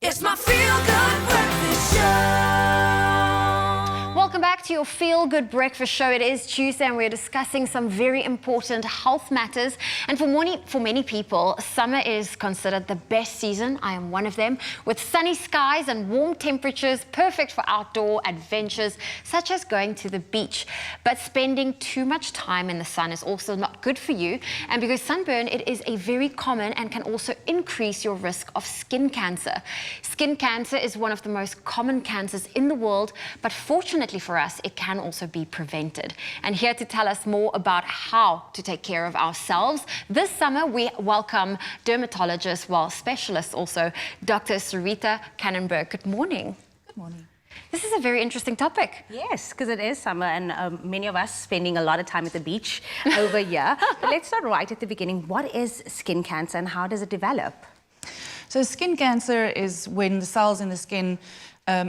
It's my feel-good breakfast show. Welcome back to your Feel Good Breakfast Show. It is Tuesday and we're discussing some very important health matters. And for many people, summer is considered the best season. I am one of them. With sunny skies and warm temperatures, perfect for outdoor adventures, such as going to the beach. But spending too much time in the sun is also not good for you. And because sunburn, it is a very common and can also increase your risk of skin cancer. Skin cancer is one of the most common cancers in the world, but fortunately for us, it can also be prevented. And here to tell us more about how to take care of ourselves, this summer we welcome dermatologist, specialist also, Dr. Suretha Kannenberg. Good morning. Good morning. This is a very interesting topic. Yes, because it is summer and many of us spending a lot of time at the beach over here. But let's start right at the beginning. What is skin cancer and how does it develop? So skin cancer is when the cells in the skin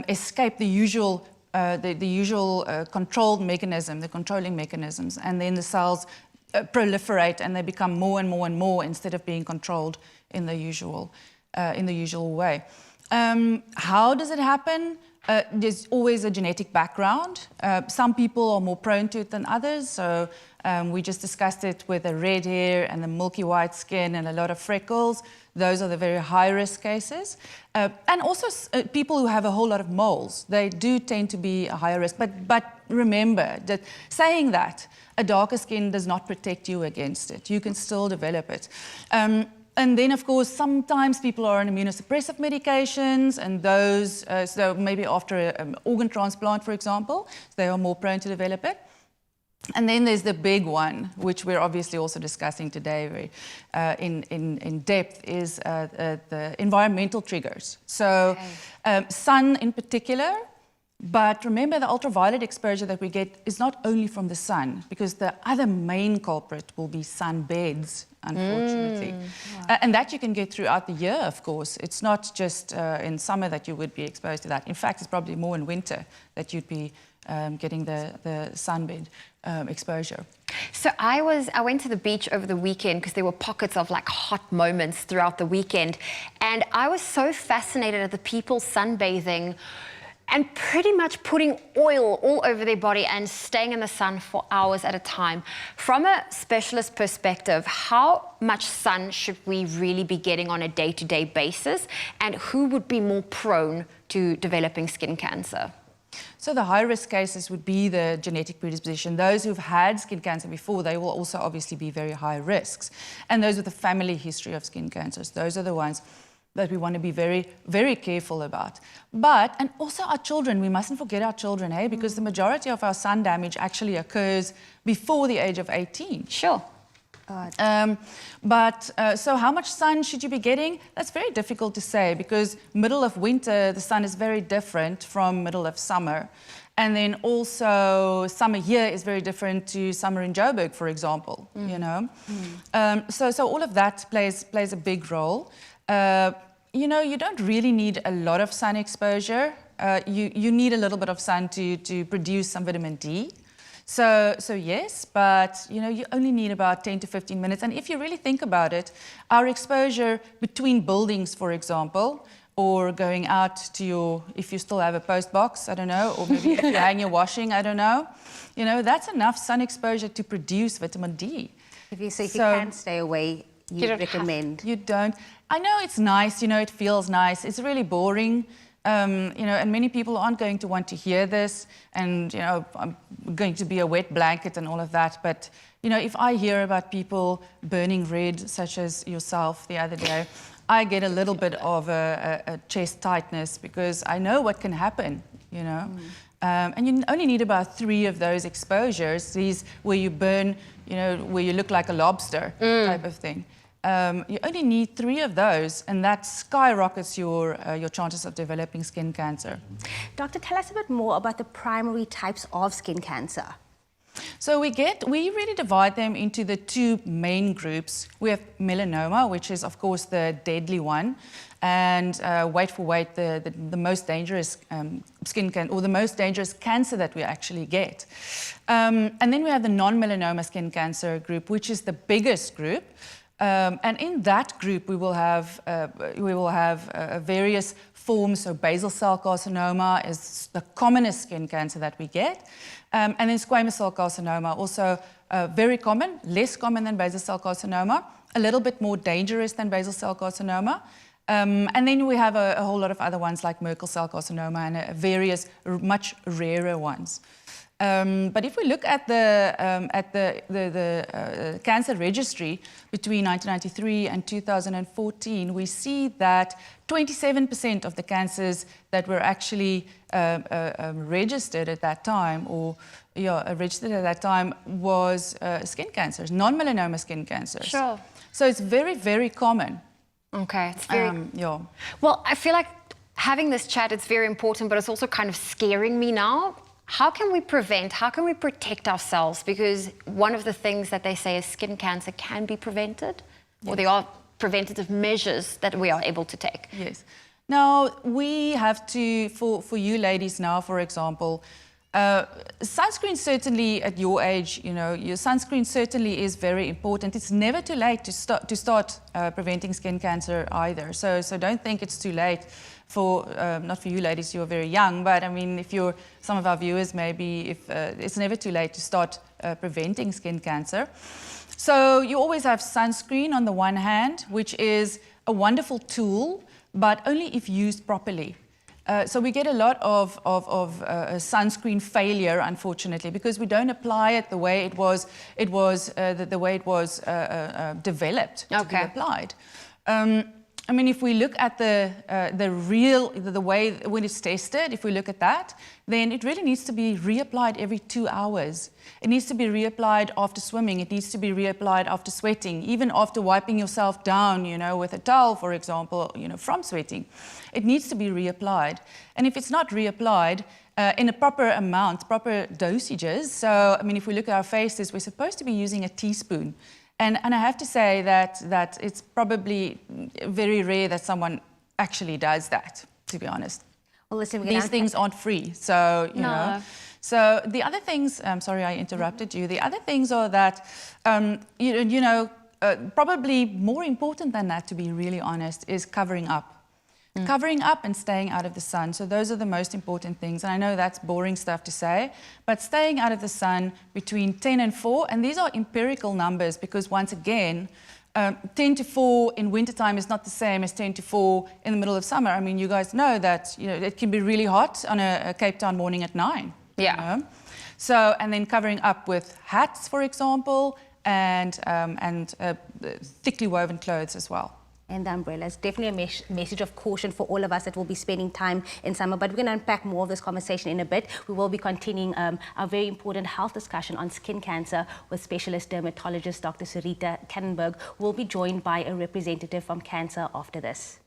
escape the usual controlled mechanism, the controlling mechanisms, and then the cells proliferate and they become more and more and more instead of being controlled in the usual way. How does it happen? There's always a genetic background. Some people are more prone to it than others. So we just discussed it with the red hair and the milky white skin and a lot of freckles. Those are the very high-risk cases. And also people who have a whole lot of moles, they do tend to be a higher risk. But remember that saying that, a darker skin does not protect you against it. You can still develop it. And then, of course, sometimes people are on immunosuppressive medications, and those, so maybe after an organ transplant, for example, they are more prone to develop it. And then there's the big one, which we're obviously also discussing today very in depth, is the environmental triggers. So sun in particular, but remember the ultraviolet exposure that we get is not only from the sun, because the other main culprit will be sunbeds, unfortunately. Wow. And that you can get throughout the year, of course. It's not just in summer that you would be exposed to that. In fact, it's probably more in winter that you'd be getting the sunbed exposure. So I went to the beach over the weekend because there were pockets of like hot moments throughout the weekend, and I was so fascinated at the people sunbathing and pretty much putting oil all over their body and staying in the sun for hours at a time. From a specialist perspective, how much sun should we really be getting on a day-to-day basis, and who would be more prone to developing skin cancer? So the high-risk cases would be the genetic predisposition. Those who've had skin cancer before, they will also obviously be very high risks. And those with a family history of skin cancers, those are the ones that we want to be very, very careful about. And also our children, we mustn't forget our children, hey? Because the majority of our sun damage actually occurs before the age of 18. Sure. So how much sun should you be getting? That's very difficult to say, because middle of winter, the sun is very different from middle of summer. And then also summer here is very different to summer in Joburg, for example, you know. So all of that plays a big role. You know, you don't really need a lot of sun exposure. You need a little bit of sun to produce some vitamin D. So yes, but you know, you only need about 10 to 15 minutes. And if you really think about it, our exposure between buildings, for example, or going out to if you still have a post box, I don't know, or maybe if you hang your washing, I don't know, you know, that's enough sun exposure to produce vitamin D. If you can't stay away, you recommend. You don't. I know it's nice, you know, it feels nice. It's really boring. You know, and many people aren't going to want to hear this, and, you know, I'm going to be a wet blanket and all of that. But, you know, if I hear about people burning red, such as yourself the other day, I get a little bit of a chest tightness, because I know what can happen, you know. And you only need about 3 of those exposures, these where you burn, you know, where you look like a lobster type of thing. You only need 3 of those, and that skyrockets your chances of developing skin cancer. Doctor, tell us a bit more about the primary types of skin cancer. So we really divide them into the 2 main groups. We have melanoma, which is of course the deadly one, and wait for weight, the most dangerous skin cancer, or the most dangerous cancer that we actually get. And then we have the non-melanoma skin cancer group, which is the biggest group. And in that group, we will have various forms. So basal cell carcinoma is the commonest skin cancer that we get. And then squamous cell carcinoma, also very common, less common than basal cell carcinoma, a little bit more dangerous than basal cell carcinoma. And then we have a whole lot of other ones like Merkel cell carcinoma and various much rarer ones. But if we look at the cancer registry between 1993 and 2014, we see that 27% of the cancers that were actually registered at that time, was skin cancers, non-melanoma skin cancers. Sure. So it's very, very common. Okay, it's very... Yeah. Well, I feel like having this chat, it's very important, but it's also kind of scaring me now. How can we prevent, how can we protect ourselves? Because one of the things that they say is skin cancer can be prevented, or there are preventative measures that we are able to take. Yes. Now, we have to, for you ladies now, for example, sunscreen certainly at your age, you know, your sunscreen certainly is very important. It's never too late to start preventing skin cancer either. So don't think it's too late for, not for you ladies, you are very young, but I mean, if you're, some of our viewers maybe, if it's never too late to start preventing skin cancer. So you always have sunscreen on the one hand, which is a wonderful tool, but only if used properly. So we get a lot of sunscreen failure, unfortunately, because we don't apply it the way it was developed to be applied. I mean, if we look at the way when it's tested, if we look at that, then it really needs to be reapplied every 2 hours. It needs to be reapplied after swimming. It needs to be reapplied after sweating, even after wiping yourself down, you know, with a towel, for example, you know, from sweating. It needs to be reapplied. And if it's not reapplied in a proper amount, proper dosages, so, I mean, if we look at our faces, we're supposed to be using a teaspoon. And I have to say that it's probably very rare that someone actually does that, to be honest. Well, listen, these things aren't free, so, you know. So the other things, I'm sorry I interrupted you, the other things are that, probably more important than that, to be really honest, is covering up. Covering up and staying out of the sun. So those are the most important things. And I know that's boring stuff to say, but staying out of the sun between 10 and 4, and these are empirical numbers because once again, 10 to 4 in wintertime is not the same as 10 to 4 in the middle of summer. I mean, you guys know that, you know, it can be really hot on a Cape Town morning at 9. Yeah. You know? So, and then covering up with hats, for example, and thickly woven clothes as well. And the umbrellas. Definitely a message of caution for all of us that will be spending time in summer. But we're going to unpack more of this conversation in a bit. We will be continuing our very important health discussion on skin cancer with Specialist Dermatologist Dr. Suretha Kannenberg. We'll be joined by a representative from Cancer after this.